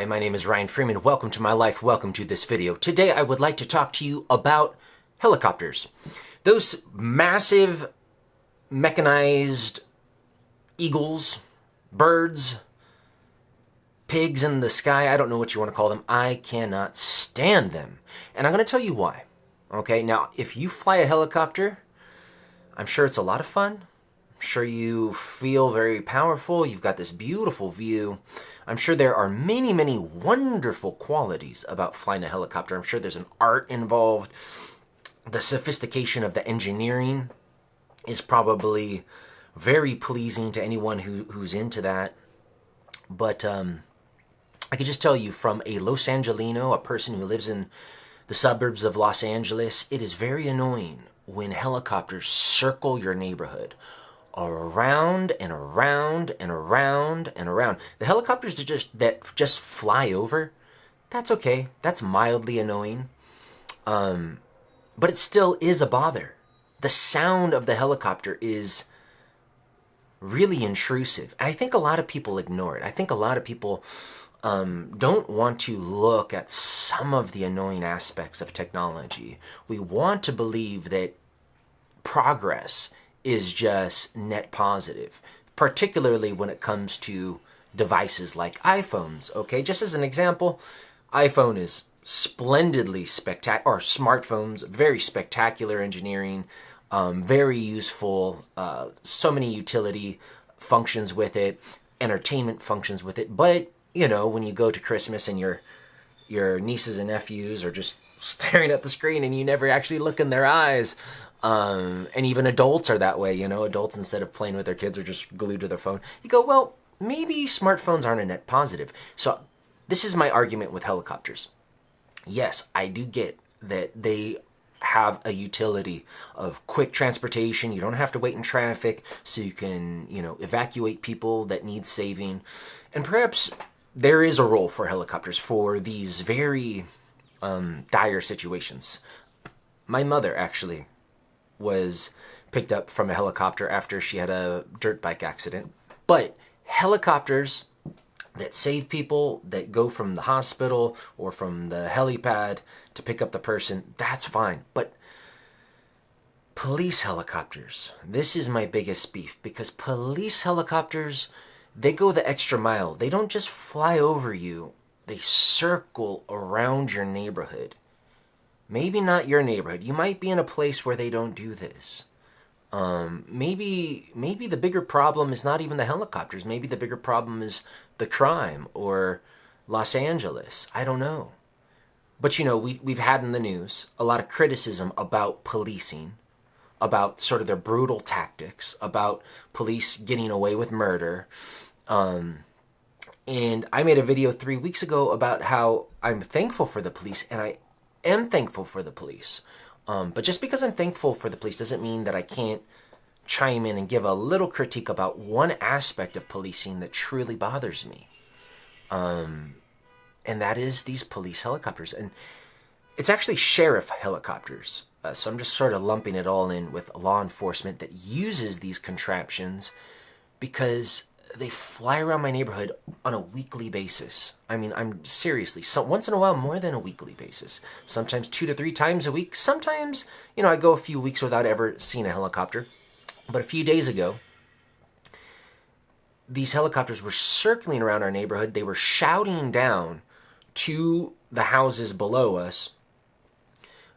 Hi, my name is Ryan Freeman. Welcome to my life. Welcome to this video. Today I would like to talk to you about helicopters. Those massive mechanized eagles, birds, pigs in the sky, I don't know what you want to call them. I cannot stand them. And I'm going to tell you why. Okay, now if you fly a helicopter, I'm sure it's a lot of fun. I'm sure you feel very powerful. You've got this beautiful view. I'm sure there are many, many wonderful qualities about flying a helicopter. I'm sure there's an art involved. The sophistication of the engineering is probably very pleasing to anyone who's into that. But I can just tell you from a Los Angelino, a person who lives in the suburbs of Los Angeles, it is very annoying when helicopters circle your neighborhood around and around and around and around. The helicopters that just fly over, that's okay. That's mildly annoying. But it still is a bother. The sound of the helicopter is really intrusive. And I think a lot of people ignore it. I think a lot of people don't want to look at some of the annoying aspects of technology. We want to believe that progress is just net positive, particularly when it comes to devices like iPhones. Okay, just as an example, iPhone is splendidly spectacular, or smartphones, very spectacular engineering, very useful, so many utility functions with it, entertainment functions with it. But you know, when you go to Christmas and your nieces and nephews are just staring at the screen and you never actually look in their eyes, and even adults are that way, you know, adults instead of playing with their kids are just glued to their phone. You go, well, maybe smartphones aren't a net positive. So this is my argument with helicopters. Yes, I do get that they have a utility of quick transportation. You don't have to wait in traffic, so you can, you know, evacuate people that need saving. And perhaps there is a role for helicopters for these very dire situations. My mother actually was picked up from a helicopter after she had a dirt bike accident. But helicopters that save people, that go from the hospital or from the helipad to pick up the person, that's fine. But police helicopters, this is my biggest beef, because police helicopters, they go the extra mile. They don't just fly over you, they circle around your neighborhood. Maybe not your neighborhood. You might be in a place where they don't do this. Maybe the bigger problem is not even the helicopters. Maybe the bigger problem is the crime or Los Angeles. I don't know. But you know, we've had in the news a lot of criticism about policing, about sort of their brutal tactics, about police getting away with murder. And I made a video 3 weeks ago about how I'm thankful for the police, and I am thankful for the police. But just because I'm thankful for the police doesn't mean that I can't chime in and give a little critique about one aspect of policing that truly bothers me. And that is these police helicopters. And it's actually sheriff helicopters. So I'm just sort of lumping it all in with law enforcement that uses these contraptions because they fly around my neighborhood on a weekly basis. I mean, I'm seriously, once in a while, more than a weekly basis. Sometimes 2 to 3 times a week. Sometimes, you know, I go a few weeks without ever seeing a helicopter. But a few days ago, these helicopters were circling around our neighborhood. They were shouting down to the houses below us,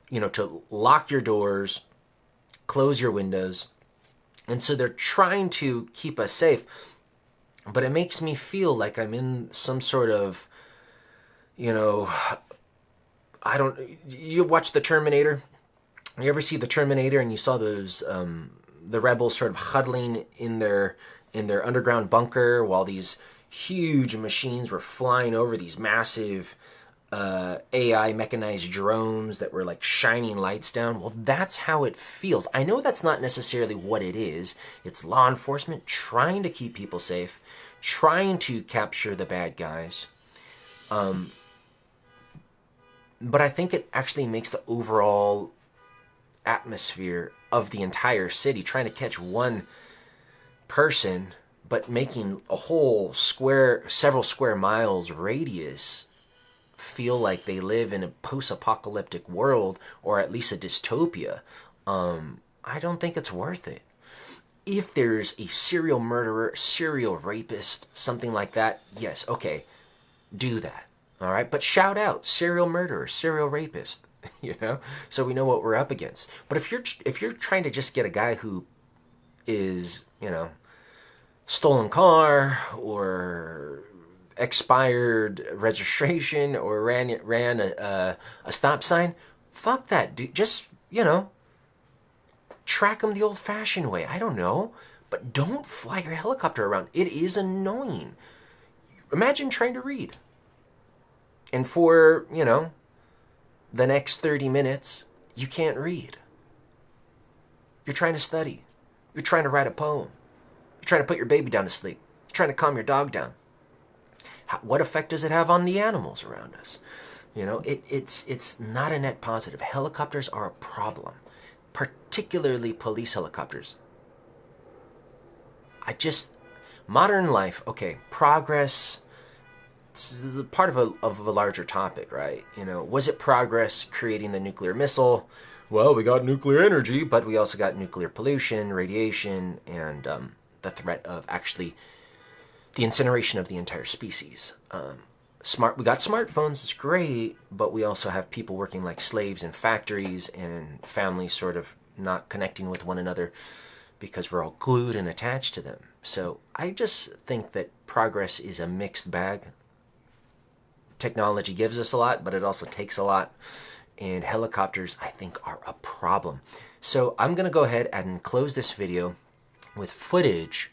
you know, to lock your doors, close your windows. And so they're trying to keep us safe. But it makes me feel like I'm in some sort of, you know, you watch The Terminator? You ever see The Terminator and you saw those, the rebels sort of huddling in their underground bunker while these huge machines were flying over, these massive AI mechanized drones that were like shining lights down? Well, that's how it feels. I know that's not necessarily what it is. It's law enforcement trying to keep people safe, trying to capture the bad guys. But I think it actually makes the overall atmosphere of the entire city, trying to catch one person but making a whole several square miles radius feel like they live in a post-apocalyptic world, or at least a dystopia, I don't think it's worth it. If there's a serial murderer, serial rapist, something like that, yes, okay, do that. All right, but shout out serial murderer, serial rapist, so we know what we're up against. But if you're trying to just get a guy who is, stolen car or expired registration or ran a stop sign, fuck that dude. Just, track them the old-fashioned way. I don't know, but don't fly your helicopter around. It is annoying. Imagine trying to read, and for the next 30 minutes you can't read. You're trying to study. You're trying to write a poem. You're trying to put your baby down to sleep. You're trying to calm your dog down. What effect does it have on the animals around us? It's not a net positive. Helicopters are a problem, particularly police helicopters. Modern life, okay, progress, it's part of a larger topic, right? Was it progress creating the nuclear missile? Well, we got nuclear energy, but we also got nuclear pollution, radiation, and the threat of actually the incineration of the entire species. We got smartphones, it's great, but we also have people working like slaves in factories and families sort of not connecting with one another because we're all glued and attached to them. So I just think that progress is a mixed bag. Technology gives us a lot, but it also takes a lot. And helicopters, I think, are a problem. So I'm going to go ahead and close this video with footage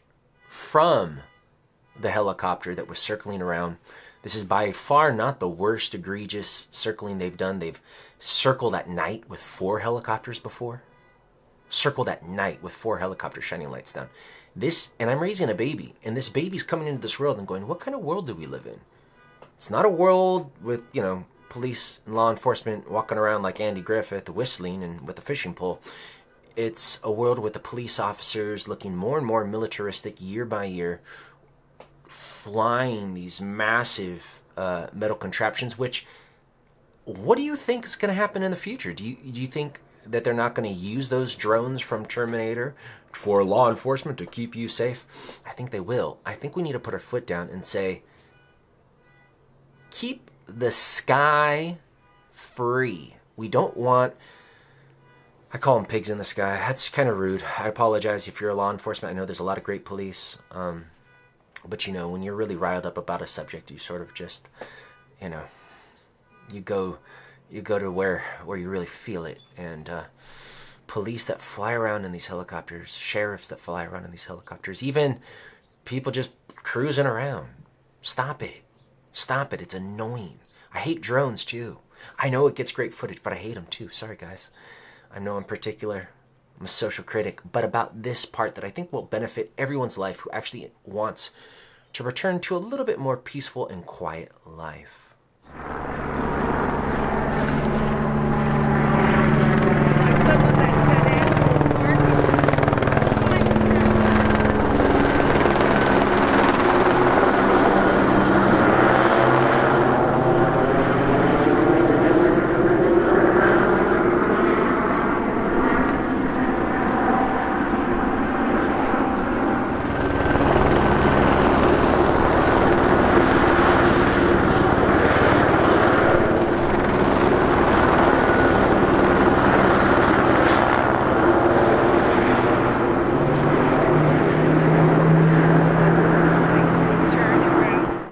from the helicopter that was circling around. This is by far not the worst egregious circling they've done. They've circled at night with 4 helicopters before. Circled at night with 4 helicopters shining lights down. And I'm raising a baby, and this baby's coming into this world and going, what kind of world do we live in? It's not a world with, police and law enforcement walking around like Andy Griffith, whistling and with a fishing pole. It's a world with the police officers looking more and more militaristic year by year, flying these massive metal contraptions. What do you think is going to happen in the future? Do you think that they're not going to use those drones from Terminator for law enforcement to keep you safe? I think they will. I think we need to put our foot down and say, keep the sky free. We don't want, I call them pigs in the sky. That's kind of rude. I apologize if you're a law enforcement. I know there's a lot of great police. But when you're really riled up about a subject, you sort of just, you go to where you really feel it. And police that fly around in these helicopters, sheriffs that fly around in these helicopters, even people just cruising around. Stop it. Stop it. It's annoying. I hate drones too. I know it gets great footage, but I hate them too. Sorry, guys. I know I'm particular. I'm a social critic. But about this part that I think will benefit everyone's life who actually wants to return to a little bit more peaceful and quiet life.